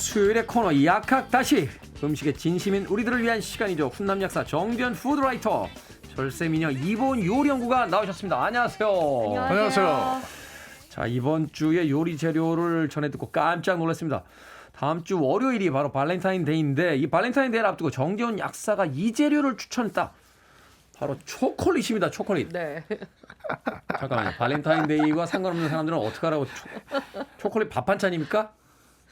수요일의 코너 약학다시 음식의 진심인 우리들을 위한 시간이죠. 훈남 약사 정변 푸드라이터 절세미녀 이보은 요리연구가 나오셨습니다. 안녕하세요. 안녕하세요. 자, 이번 주에 요리 재료를 전해 듣고 깜짝 놀랐습니다. 다음 주 월요일이 바로 발렌타인데이인데 이 발렌타인데이를 앞두고 정재훈 약사가 이 재료를 추천했다. 바로 초콜릿입니다. 초콜릿. 네. 잠깐만요. 발렌타인데이와 상관없는 사람들은 어떻게 하라고 초콜릿 밥 반찬입니까?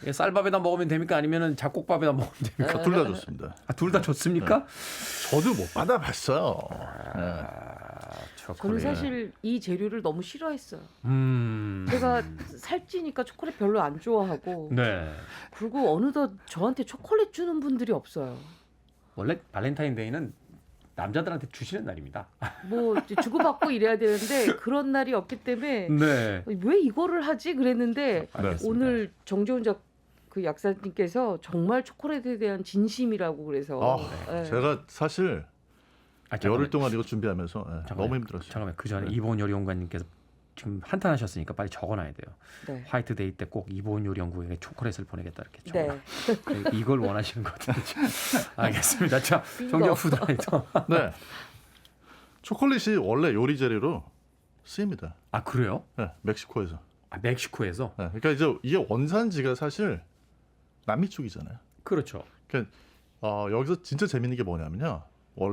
이게 쌀밥에다 먹으면 됩니까? 아니면 잡곡밥에다 먹으면 됩니까? 둘 다 좋습니다. 둘 다 좋습니까? 저도 못 받아봤어요. 네. 초콜릿. 저는 사실 이 재료를 너무 싫어했어요. 제가 살찌니까 초콜릿 별로 안 좋아하고 네. 그리고 어느덧 저한테 초콜릿 주는 분들이 없어요. 원래 발렌타인데이는 남자들한테 주시는 날입니다. 뭐 이제 주고받고 이래야 되는데 그런 날이 없기 때문에 네. 왜 이거를 하지 그랬는데 알겠습니다. 오늘 정재훈 그 약사님께서 정말 초콜릿에 대한 진심이라고 그래서 네. 제가 사실 열흘 동안 이거 준비하면서 너무 힘들었어요. 잠깐만 그 전에 이보은 요리연구원님께서 지금 한탄하셨으니까 빨리 적어놔야 돼요. 네. 화이트데이 때 꼭 이보은 요리연구원에게 초콜릿을 보내겠다 이렇게 적어. 네. 이걸 원하시는 거든요. 알겠습니다. 자, 정재훈 푸드라이터. 네. 초콜릿이 원래 요리 재료로 쓰입니다. 아 그래요? 네, 멕시코에서. 아, 멕시코에서? 네, 그러니까 이제 이게 원산지가 사실 남미 쪽이잖아요. 그렇죠. 그러니까 여기서 진짜 재밌는 게 뭐냐면요.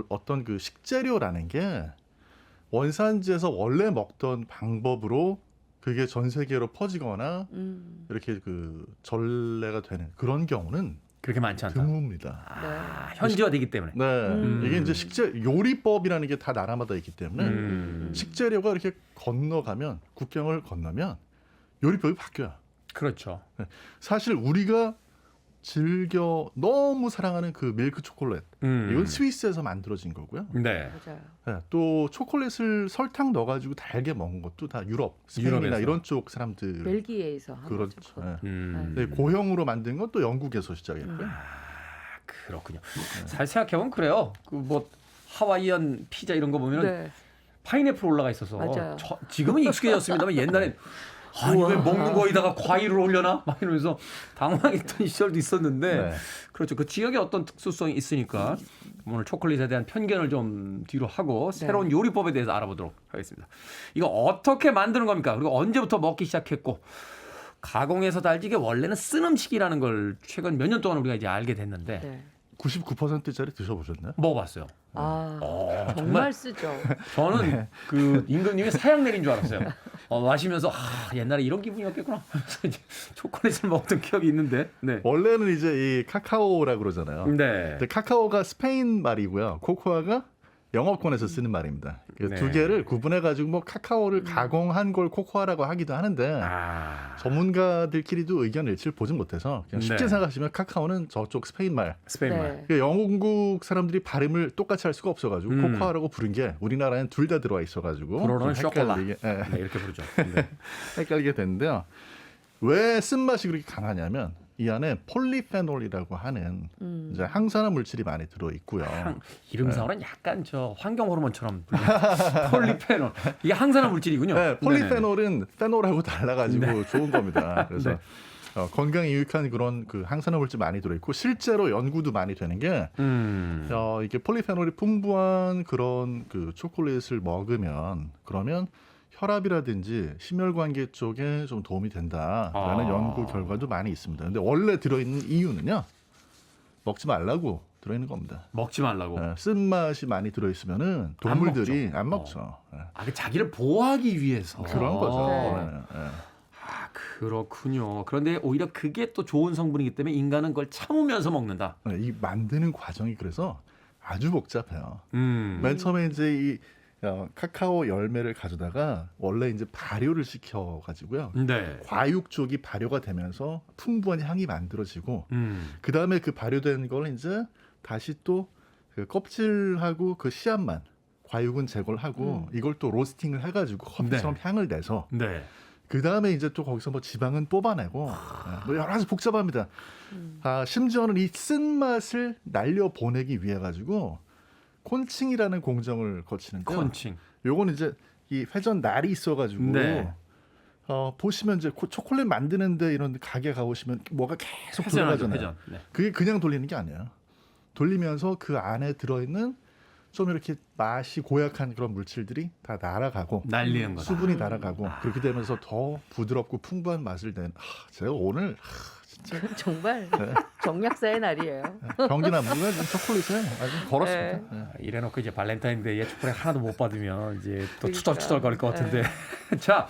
어떤 그 식재료라는 게 원산지에서 원래 먹던 방법으로 그게 전 세계로 퍼지거나 이렇게 그 전래가 되는 그런 경우는 그렇게 많지 않다. 드뭅니다. 아, 현지화되기 때문에. 네, 이게 이제 요리법이라는 게 다 나라마다 있기 때문에 식재료가 이렇게 건너가면 국경을 건너면 요리법이 바뀌어요. 그렇죠. 사실 우리가 즐겨 너무 사랑하는 그 밀크 초콜릿 이건 스위스에서 만들어진 거고요. 네. 맞아요. 네, 또 초콜릿을 설탕 넣어가지고 달게 먹은 것도 다 유럽, 스페인이나 유럽에서. 이런 쪽 사람들. 벨기에에서 한 그렇죠. 거죠. 네. 음. 네, 고형으로 만든 건 또 영국에서 시작했고요. 그렇군요. 사실 생각해보면 그래요. 그 뭐 하와이안 피자 이런 거 보면은 네. 파인애플 올라가 있어서 맞아요. 지금은 익숙해졌습니다만 옛날엔 아니 왜 먹는 거에다가 과일을 올려나? 막 이러면서 당황했던 시절도 있었는데 네. 그렇죠. 그 지역의 어떤 특수성이 있으니까 오늘 초콜릿에 대한 편견을 좀 뒤로 하고 새로운 요리법에 대해서 알아보도록 하겠습니다. 이거 어떻게 만드는 겁니까? 그리고 언제부터 먹기 시작했고 가공해서 달지 이게 원래는 쓴 음식이라는 걸 최근 몇 년 동안 우리가 이제 알게 됐는데 네. 99%짜리 드셔보셨나요? 먹어봤어요. 아 정말 정말 쓰죠. 저는 그 임금님이 사양 내린 줄 알았어요. 마시면서 옛날에 이런 기분이었겠구나 하면서 이제 초콜릿을 먹던 기억이 있는데. 네. 원래는 이제 이 카카오라고 그러잖아요. 네. 근데 카카오가 스페인 말이고요. 코코아가 영어권에서 쓰는 말입니다. 그 네. 두 개를 구분해가지고 뭐 카카오를 가공한 걸 코코아라고 하기도 하는데 전문가들끼리도 의견 일치를 보지 못해서 그냥 쉽게 네. 생각하시면 카카오는 저쪽 스페인 말. 스페인 말. 네. 그러니까 영국 사람들이 발음을 똑같이 할 수가 없어가지고 코코아라고 부른 게 우리나라엔 둘 다 들어와 있어가지고 불어는 좀 쇼콜라. 헷갈리게, 네, 이렇게 부르죠. 네. 헷갈리게 되는데요. 왜 쓴맛이 그렇게 강하냐면 이 안에 폴리페놀이라고 하는 이제 항산화 물질이 많이 들어 있고요. 이름상으로는 약간 저 환경 호르몬처럼 폴리페놀. 이게 항산화 물질이군요. 네, 폴리페놀은 페놀하고 달라가지고 좋은 겁니다. 그래서 네. 건강에 유익한 그런 그 항산화 물질 많이 들어 있고 실제로 연구도 많이 되는 게 이게 폴리페놀이 풍부한 그런 그 초콜릿을 먹으면 그러면 혈압이라든지 심혈관계 쪽에 좀 도움이 된다라는 연구 결과도 많이 있습니다. 근데 원래 들어있는 이유는요. 먹지 말라고 들어있는 겁니다. 먹지 말라고. 쓴맛이 많이 들어있으면은 동물들이 안 먹죠. 그 자기를 보호하기 위해서. 그런 거죠. 네. 그렇군요. 그런데 오히려 그게 또 좋은 성분이기 때문에 인간은 그걸 참으면서 먹는다. 이 만드는 과정이 그래서 아주 복잡해요. 음. 맨 처음에 이제 이 카카오 열매를 가져다가 원래 이제 발효를 시켜 가지고요. 네. 과육 쪽이 발효가 되면서 풍부한 향이 만들어지고 그 다음에 그 발효된 걸 이제 다시 또 그 껍질하고 그 씨앗만 과육은 제거를 하고 이걸 또 로스팅을 해가지고 커피처럼 향을 내서 네. 그 다음에 이제 또 거기서 뭐 지방은 뽑아내고 뭐 여러 가지 복잡합니다. 심지어는 이 쓴맛을 날려 보내기 위해 가지고 콘칭이라는 공정을 거치는데요. 콘칭. 요건 이제 이 회전 날이 있어가지고 네. 보시면 이제 초콜릿 만드는데 이런 가게 가보시면 뭐가 계속 회전하죠, 돌아가잖아요. 회전. 네. 그게 그냥 돌리는 게 아니에요. 돌리면서 그 안에 들어있는 좀 이렇게 맛이 고약한 그런 물질들이 다 날아가고 날리는 거다. 수분이 날아가고 그렇게 되면서 더 부드럽고 풍부한 맛을 내는. 제가 오늘 진짜 정말 네. 정약사의 날이에요. 경기남부가 초콜릿에 아주 걸었습니다. 네. 네. 이래놓고 이제 발렌타인데이에 초콜릿 하나도 못 받으면 이제 또 그러니까. 투덜투덜 거릴 것 같은데. 자,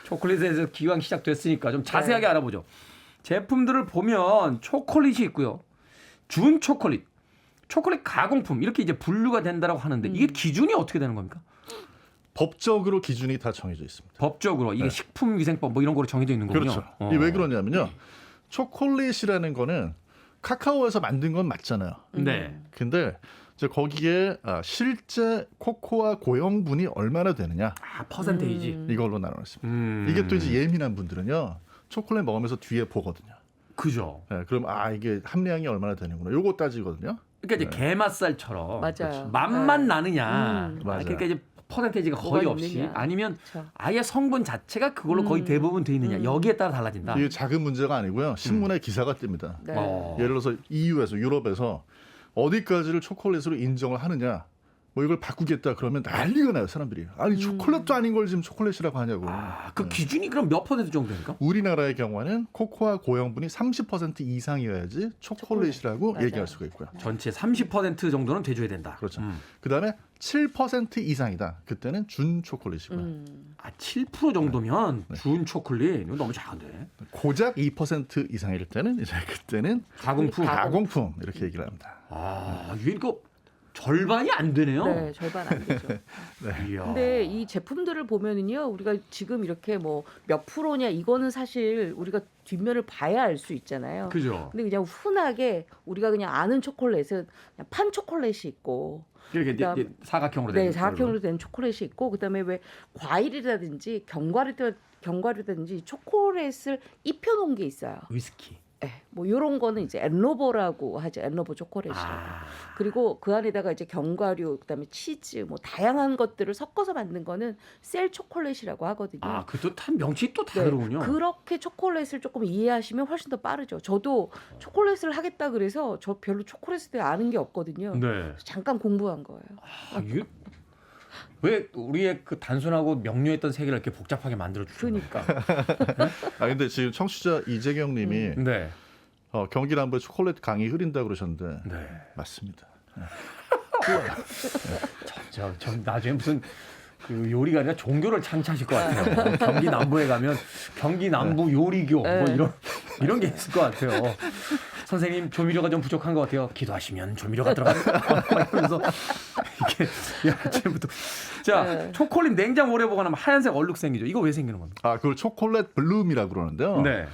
초콜릿에서 기왕 시작됐으니까 좀 자세하게 네. 알아보죠. 제품들을 보면 초콜릿이 있고요. 준 초콜릿, 초콜릿 가공품 이렇게 이제 분류가 된다라고 하는데 이게 기준이 어떻게 되는 겁니까? 법적으로 기준이 다 정해져 있습니다. 법적으로 이게 네. 식품위생법 뭐 이런 거로 정해져 있는 거군요. 그렇죠. 어. 이게 왜 그러냐면요. 초콜릿이라는 거는 카카오에서 만든 건 맞잖아요. 네. 근데 이제 거기에 실제 코코아 고형분이 얼마나 되느냐 아, 퍼센테이지. 이걸로 나눠놨습니다. 이게 또 이제 예민한 분들은요. 초콜릿 먹으면서 뒤에 보거든요. 그죠. 네, 그럼 이게 함량이 얼마나 되는구나. 요거 따지거든요. 그러니까 이제 게맛살처럼 맞아요. 맛만 네. 나느냐. 맞아요. 그러니까 이제 퍼센테이지가 거의 뭐가 없이 있느냐. 아니면 그렇죠. 아예 성분 자체가 그걸로 거의 대부분 돼 있느냐. 여기에 따라 달라진다. 이게 작은 문제가 아니고요. 신문에 기사가 뜹니다. 네. 어. 예를 들어서 EU에서 유럽에서 어디까지를 초콜릿으로 인정을 하느냐. 뭐 이걸 바꾸겠다 그러면 난리가 나요 사람들이. 아니 초콜릿도 아닌 걸 지금 초콜릿이라고 하냐고. 그 기준이 그럼 몇 퍼센트 정도입니까? 우리나라의 경우에는 코코아 고형분이 30% 이상이어야지 초콜릿이라고 맞아요. 얘기할 수가 있고요. 전체 30% 정도는 돼줘야 된다. 그렇죠. 그다음에 7% 이상이다. 그때는 준 초콜릿이고요. 아, 7% 정도면 네. 준 초콜릿 이거 너무 작은데. 고작 2% 이상일 때는 이제 그때는 가공품. 가공품 이렇게 얘기를 합니다. 아, 이게 이거 절반이 안 되네요. 네, 절반 안 되죠. 이야. 근데 이 제품들을 보면은요, 우리가 지금 이렇게 뭐 몇 프로냐 이거는 사실 우리가 뒷면을 봐야 알 수 있잖아요. 그죠. 근데 그냥 흔하게 우리가 그냥 아는 초콜릿은 그냥 판 초콜릿이 있고, 이렇게 그다음- 이제 사각형으로 된 네, 사각형으로 된 초콜릿이 있고, 그다음에 왜 과일이라든지 견과류라든지 초콜릿을 입혀놓은 게 있어요. 위스키. 네, 뭐 이런 거는 이제 엔로버라고 하죠. 엔로버 초콜릿이라고. 아. 그리고 그 안에다가 이제 견과류, 그다음에 치즈, 뭐 다양한 것들을 섞어서 만든 거는 셀 초콜릿이라고 하거든요. 아, 그것도 한 명칭이 또 네, 다르군요. 그렇게 초콜릿을 조금 이해하시면 훨씬 더 빠르죠. 저도 초콜릿을 하겠다 그래서 저 별로 초콜릿에 대해 아는 게 없거든요. 네. 잠깐 공부한 거예요. 아, 이게 왜 우리의 그 단순하고 명료했던 세계를 이렇게 복잡하게 만들어 주시는 그러니까. 근데 지금 청취자 이재경님이 네. 경기 남부에 초콜릿 강이 흐린다 그러셨는데 네. 맞습니다. 저 나중에 무슨 그 요리가 아니라 종교를 창시하실 것 같아요. 경기 남부에 가면 경기 남부 요리교 뭐 네. 이런 게 있을 것 같아요. 선생님 조미료가 좀 부족한 것 같아요. 기도하시면 조미료가 들어갑니다. 그래서 이게 아침부터 자 네. 초콜릿 냉장 오래 보관하면 하얀색 얼룩 생기죠. 이거 왜 생기는 겁니까? 그걸 초콜릿 블룸이라고 그러는데요. 네.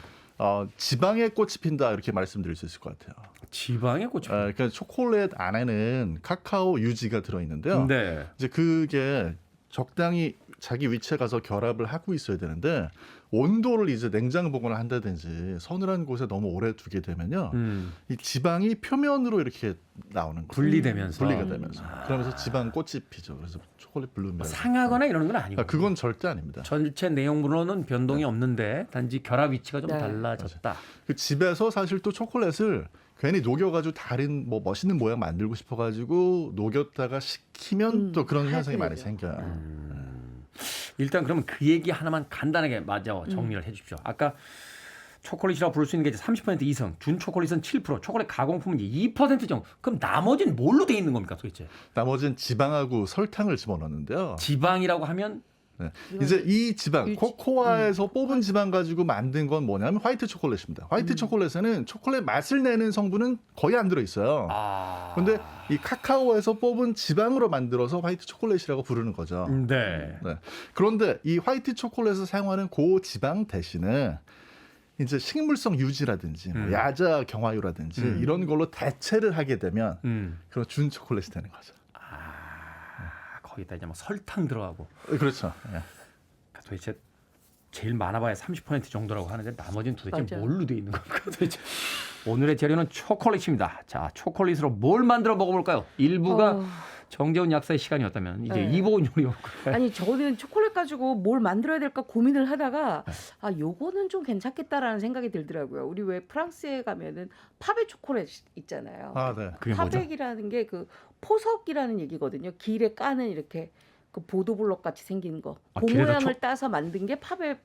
지방에 꽃이 핀다 이렇게 말씀드릴 수 있을 것 같아요. 지방에 꽂혀. 그러니까 초콜릿 안에는 카카오 유지가 들어있는데요. 네. 이제 그게 적당히 자기 위치에 가서 결합을 하고 있어야 되는데 온도를 이제 냉장 보관을 한다든지 서늘한 곳에 너무 오래 두게 되면요, 이 지방이 표면으로 이렇게 나오는 거예요. 분리되면서. 분리가 되면서 그러면서 지방 꽃이 피죠. 그래서 초콜릿 블룸이라고. 상하거나 이러는 건 아니고. 그건 절대 아닙니다. 전체 내용물로는 변동이 없는데 단지 결합 위치가 좀 네. 달라졌다. 그 집에서 사실 또 초콜릿을 괜히 녹여가지고 다른 뭐 멋있는 모양 만들고 싶어가지고 녹였다가 식히면 또 그런 현상이 많이 되죠. 생겨요. 일단 그러면 그 얘기 하나만 간단하게 마저 정리를 해주십시오. 아까 초콜릿이라고 부를 수 있는 게 이제 30% 이상, 준 초콜릿은 7%, 초콜릿 가공품은 이제 2% 정도. 그럼 나머지는 뭘로 돼 있는 겁니까 도대체? 나머지는 지방하고 설탕을 집어넣는데요. 지방이라고 하면 네. 이제 이 지방, 이- 코코아에서 뽑은 지방 가지고 만든 건 뭐냐면 화이트 초콜릿입니다. 화이트 초콜릿에는 초콜릿 맛을 내는 성분은 거의 안 들어있어요. 근데 이 카카오에서 뽑은 지방으로 만들어서 화이트 초콜릿이라고 부르는 거죠. 네. 네. 그런데 이 화이트 초콜릿을 사용하는 고지방 대신에 이제 식물성 유지라든지 뭐 야자 경화유라든지 이런 걸로 대체를 하게 되면 그런 준 초콜릿이 되는 거죠. 거기다 이제 막 설탕 들어가고. 그렇죠. 예. 도대체 제일 많아봐야 30% 정도라고 하는데 나머지는 도대체 맞아요. 뭘로 돼 있는 겁니까 도대체? 오늘의 재료는 초콜릿입니다. 자, 초콜릿으로 뭘 만들어 먹어볼까요? 일부가 정재훈 약사의 시간이었다면 이제 네. 이보은 요리 아니 저는 초콜릿 가지고 뭘 만들어야 될까 고민을 하다가 네. 아 요거는 좀 괜찮겠다라는 생각이 들더라고요. 우리 왜 프랑스에 가면은 파베 초콜릿 있잖아요. 아, 네. 그게 뭐죠? 파벡이라는 게 그 포석이라는 얘기거든요. 길에 까는 이렇게 그 보도블럭 같이 생긴 거. 아, 그 길에다 모양을 따서 만든 게 파베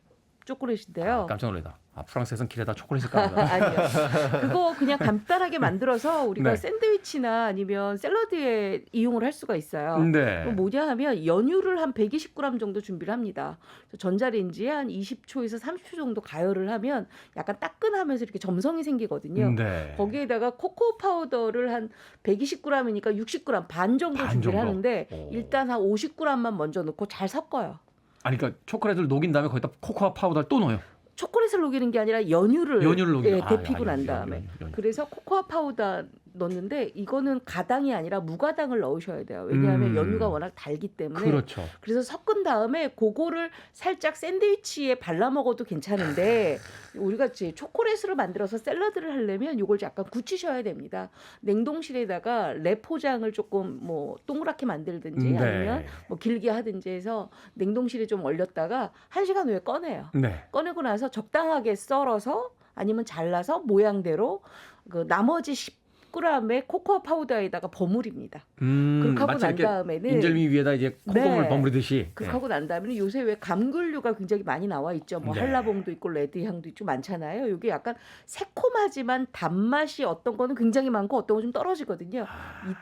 초콜릿인데요. 깜짝 놀래다. 프랑스에서는 길에다 초콜릿을 까는구나. 아니요. 그거 그냥 간단하게 만들어서 우리가 네. 샌드위치나 아니면 샐러드에 이용을 할 수가 있어요. 네. 그럼 뭐냐 하면 연유를 한 120g 정도 준비를 합니다. 전자레인지에 한 20초에서 30초 정도 가열을 하면 약간 따끈하면서 이렇게 점성이 생기거든요. 네. 거기에다가 코코아 파우더를 한 120g이니까 60g 반 정도 반 준비를 정도? 하는데 오. 일단 한 50g만 먼저 넣고 잘 섞어요. 아니 그러니까 초콜릿을 녹인 다음에 거기다 코코아 파우더를 또 넣어요. 초콜릿을 녹이는 게 아니라 연유를 녹이는 거. 데피고 난 다음에 연유. 그래서 코코아 파우더 넣는데 이거는 가당이 아니라 무가당을 넣으셔야 돼요. 왜냐하면 연유가 워낙 달기 때문에. 그렇죠. 그래서 섞은 다음에 그거를 살짝 샌드위치에 발라 먹어도 괜찮은데 우리가 이제 초콜릿으로 만들어서 샐러드를 하려면 이걸 약간 굳히셔야 됩니다. 냉동실에다가 랩 포장을 조금 뭐 동그랗게 만들든지 네. 아니면 뭐 길게 하든지 해서 냉동실에 좀 얼렸다가 1시간 후에 꺼내요. 네. 꺼내고 나서 적당하게 썰어서 아니면 잘라서 모양대로 그 나머지 10g의 코코아 파우더에다가 버무립니다. 그렇게 하고 마치 난 이렇게 다음에는 인절미 위에다 이제 콩고물 네. 버무리듯이. 그렇게 하고 난 다음에는 요새 왜 감귤류가 굉장히 많이 나와 있죠. 뭐 네. 한라봉도 있고 레드향도 있고 많잖아요. 이게 약간 새콤하지만 단맛이 어떤 거는 굉장히 많고 어떤 건 좀 떨어지거든요.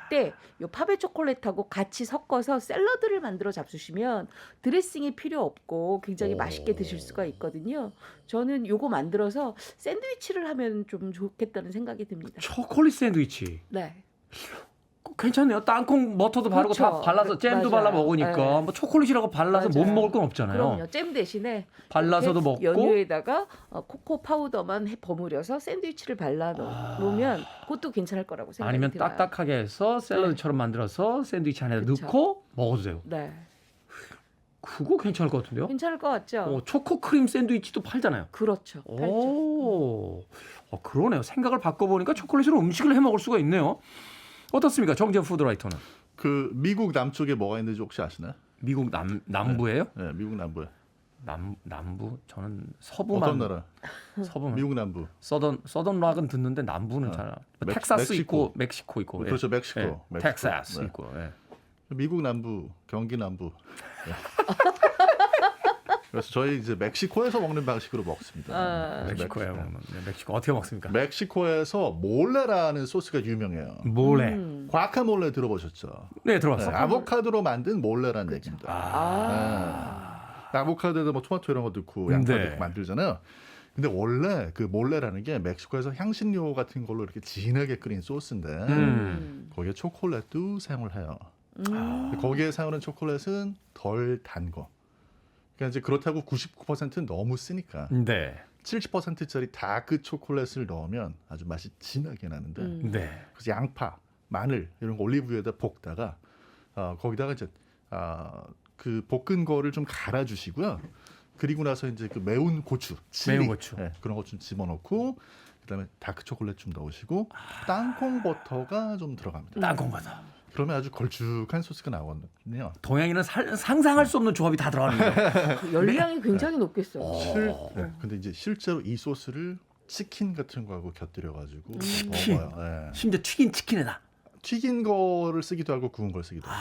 이때 요 파베 초콜릿하고 같이 섞어서 샐러드를 만들어 잡수시면 드레싱이 필요 없고 굉장히 오. 맛있게 드실 수가 있거든요. 저는 요거 만들어서 샌드위치를 하면 좀 좋겠다는 생각이 듭니다. 초콜릿 샌드위치. 네. 괜찮네요. 땅콩 버터도 바르고 다 그렇죠. 발라서 잼도 맞아요. 발라 먹으니까 네. 뭐 초콜릿이라고 발라서 못 맞아요. 먹을 건 없잖아요. 그럼요. 잼 대신에 발라서도 이렇게 먹고 연유에다가 코코 파우더만 버무려서 샌드위치를 발라 놓으면 그것도 괜찮을 거라고 생각이 아니면 들어요. 딱딱하게 해서 샐러드처럼 만들어서 샌드위치 안에 그쵸. 넣고 먹어도 돼요. 네, 그거 괜찮을 것 같은데요? 괜찮을 것 같죠. 초코 크림 샌드위치도 팔잖아요. 그렇죠. 팔죠. 오, 그러네요. 생각을 바꿔보니까 초콜릿으로 음식을 해 먹을 수가 있네요. 어떻습니까, 정재훈 푸드라이터는? 그 미국 남쪽에 뭐가 있는지 혹시 아시나요? 미국 남부예요? 네, 미국 남부에. 남부? 저는 서부만. 어떤 나라? 서부만. 미국 남부. 서던 락은 듣는데 남부는 잘. 텍사스 멕시코. 있고 멕시코 있고. 예. 그렇죠, 멕시코. 예, 멕시코. 텍사스 네. 있고. 예. 미국 남부, 경기 남부. 네. 그래서 저희 이제 멕시코에서 먹는 방식으로 먹습니다. 아. 멕시코에 먹는. 네, 멕시코 어떻게 먹습니까? 멕시코에서 몰레라는 소스가 유명해요. 몰래. 과카몰레 들어보셨죠? 네, 네, 들어봤어요. 아보카도로 만든 몰레라는 얘기입니다. 아, 아보카도에다 뭐 토마토 이런 거 넣고 양파 네. 넣고 만들잖아요. 근데 원래 그 몰레라는 게 멕시코에서 향신료 같은 걸로 이렇게 진하게 끓인 소스인데 거기에 초콜릿도 사용을 해요. 거기에 사용하는 초콜릿은 덜 단 거. 그러니까 이제 그렇다고 99%는 너무 쓰니까 네. 70%짜리 다크 초콜릿을 넣으면 아주 맛이 진하게 나는데 네. 그래서 양파, 마늘 이런 거 올리브유에다 볶다가 거기다가 이제 그 볶은 거를 좀 갈아주시고요. 그리고 나서 이제 그 매운 고추, 칠리, 매운 고추. 네, 그런 거 좀 집어넣고 그다음에 다크 초콜릿 좀 넣으시고 땅콩 버터가 좀 들어갑니다. 땅콩 버터. 그러면 아주 걸쭉한 소스가 나오거든요. 동양인은 상상할 수 없는 조합이 다 들어가는 거예요. 그 열량이 굉장히 높겠어요. 근데 이제 실제로 이 소스를 치킨 같은 거하고 곁들여 가지고 치킨. 먹어요. 네. 심지어 튀긴 치킨에다. 튀긴 거를 쓰기도 하고 구운 걸 쓰기도 하고.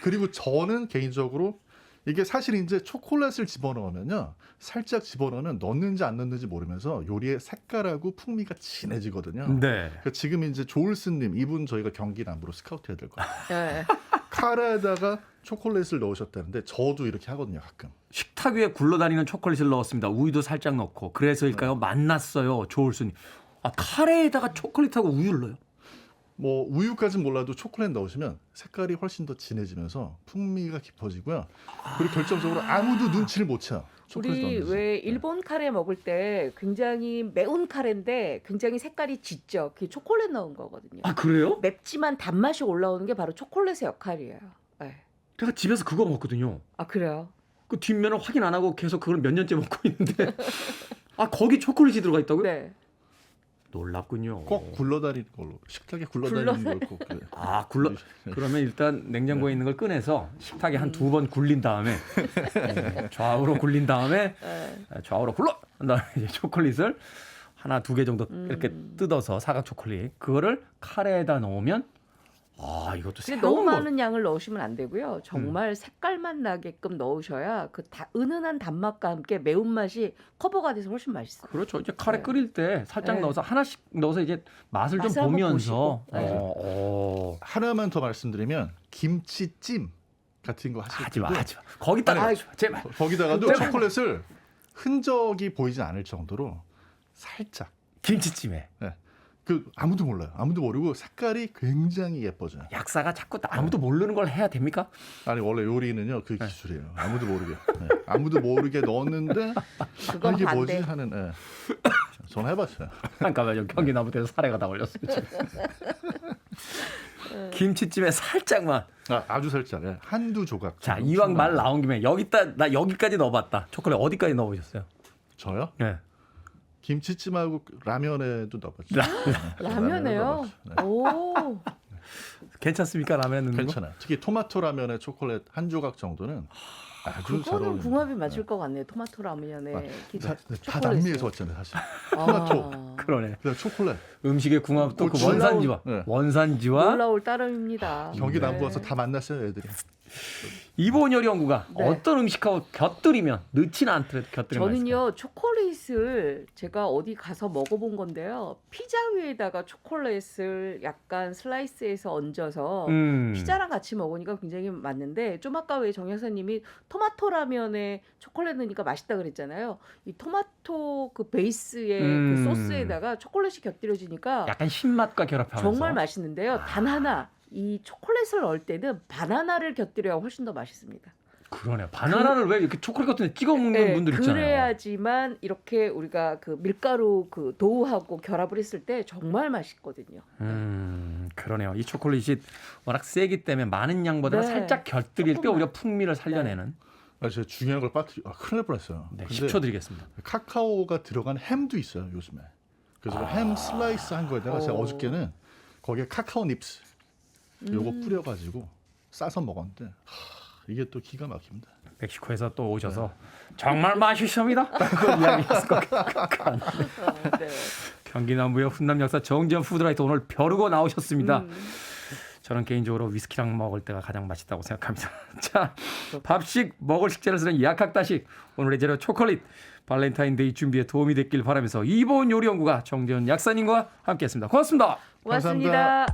그리고 저는 개인적으로 이게 사실 이제 초콜릿을 집어넣으면요. 살짝 집어넣으면 넣는지 안 넣는지 모르면서 요리의 색깔하고 풍미가 진해지거든요. 네. 그러니까 지금 이제 조울스님 이분 저희가 경기 남부로 스카우트 해야 될 것 같아요. 네. 카레에다가 초콜릿을 넣으셨다는데 저도 이렇게 하거든요 가끔. 식탁 위에 굴러다니는 초콜릿을 넣었습니다. 우유도 살짝 넣고. 그래서일까요? 만났어요. 조울순이. 카레에다가 초콜릿하고 우유를 넣어요. 뭐 우유까지는 몰라도 초콜릿 넣으시면 색깔이 훨씬 더 진해지면서 풍미가 깊어지고요. 그리고 결정적으로 아무도 눈치를 못 채요. 초콜릿 우리 넣는지. 왜 일본 카레 먹을 때 굉장히 매운 카레인데 굉장히 색깔이 짙죠. 그게 초콜릿 넣은 거거든요. 아, 그래요? 맵지만 단맛이 올라오는 게 바로 초콜릿의 역할이에요. 네. 제가 집에서 그거 먹거든요. 아 그래요? 그 뒷면을 확인 안 하고 계속 그걸 몇 년째 먹고 있는데. 거기 초콜릿이 들어가 있다고요? 네. 놀랍군요. 꼭 굴러다니는 걸로 식탁에 굴러다니는 걸 꼭. 그, 아 굴러 그러면 일단 냉장고에 있는 걸 꺼내서 식탁에 한 2번 굴린 다음에 좌우로 굴린 다음에 좌우로 굴러 한 다음에 이제 초콜릿을 하나 2개 정도 이렇게 뜯어서 사각 초콜릿 그거를 카레에다 넣으면 아 이것도 근데 새로운 너무 거. 많은 양을 넣으시면 안 되고요. 정말 색깔만 나게끔 넣으셔야 그 은은한 단맛과 함께 매운맛이 커버가 돼서 훨씬 맛있어요. 그렇죠. 이제 카레 네. 끓일 때 살짝 네. 넣어서 하나씩 넣어서 이제 맛을 좀 맛을 한번 보면서 보시고. 네. 하나만 더 말씀드리면 김치찜 같은 거 하실 하지 마, 때도 하지 마. 거기다가 아이, 제발. 거기다가도 제발. 초콜릿을 흔적이 보이지 않을 정도로 살짝. 김치찜에 그 아무도 몰라요. 아무도 모르고 색깔이 굉장히 예뻐져요. 약사가 자꾸 아무도 모르는 걸 해야 됩니까? 아니 원래 요리는요 그 기술이에요. 아무도 모르게. 네. 아무도 모르게 넣었는데 그건 이게 뭐지 반대. 하는. 저는 해봤어요. 잠깐만요. 경기나무대에서 사례가 다 올렸어요. 지금. 김치찜에 살짝만. 아주 살짝. 한두 조각. 자, 정도 이왕 말 충분합니다. 나온 김에 나 여기까지 넣어봤다. 초콜릿 어디까지 넣어보셨어요? 저요? 네. 김치찜하고 라면에도 넣어봤죠. 라면에요? 네. 오. 괜찮습니까? 라면 넣는 거? 괜찮아요. 특히 토마토 라면에 초콜릿 한 조각 정도는 아주 잘 그거는 어울립니다. 궁합이 맞을 것 같네요. 토마토 라면에 다 초콜릿. 남미에서 왔잖아요, 사실. 토마토. 그러네. 그다음 초콜릿. 음식의 궁합 또 그 고추. 원산지와 네. 원산지와 놀라울 따름입니다. 경기 네. 남부 와서 다 만났어요, 애들이. 이보은 요리 연구가 네. 어떤 음식하고 곁들이면 넣지는 않더라도 곁들이면 저는요 초콜릿을 제가 어디 가서 먹어본 건데요. 피자 위에다가 초콜릿을 약간 슬라이스해서 얹어서 피자랑 같이 먹으니까 굉장히 맞는데 좀 아까 왜 정 여사님이 토마토 라면에 초콜릿 넣으니까 맛있다 그랬잖아요. 이 토마토 그 베이스의 그 소스에다가 초콜릿이 곁들여지니까 약간 신맛과 결합하면서 정말 맛있는데요. 단 하나 이 초콜릿을 넣을 때는 바나나를 곁들여야 훨씬 더 맛있습니다. 그러네. 바나나를 왜 이렇게 초콜릿 같은 데 찍어 먹는 네, 분들 있잖아요. 그래야지만 이렇게 우리가 그 밀가루 그 도우하고 결합을 했을 때 정말 맛있거든요. 그러네요. 이 초콜릿이 워낙 세기 때문에 많은 양보다는 네. 살짝 곁들일 때 조금만. 오히려 풍미를 살려내는. 제가 중요한 걸 큰일 날 뻔했어요. 네, 근데 10초 드리겠습니다. 카카오가 들어간 햄도 있어요, 요즘에. 그래서 햄 슬라이스 한 거에다가 제가 오. 어저께는 거기에 카카오 닙스 요거 뿌려가지고 싸서 먹었는데 이게 또 기가 막힙니다. 멕시코에서 또 오셔서 정말 맛있습니다. 그런 이야기했을 것 같아요. 네. 경기 남부의 훈남 역사 정지현 푸드라이터 오늘 벼르고 나오셨습니다. 저는 개인적으로 위스키랑 먹을 때가 가장 맛있다고 생각합니다. 자, 밥식 먹을 식재를 쓰는 약학다식 오늘의 재료 초콜릿 발렌타인데이 준비에 도움이 됐길 바라면서 이보은 요리연구가 정재현 약사님과 함께했습니다. 고맙습니다. 고맙습니다.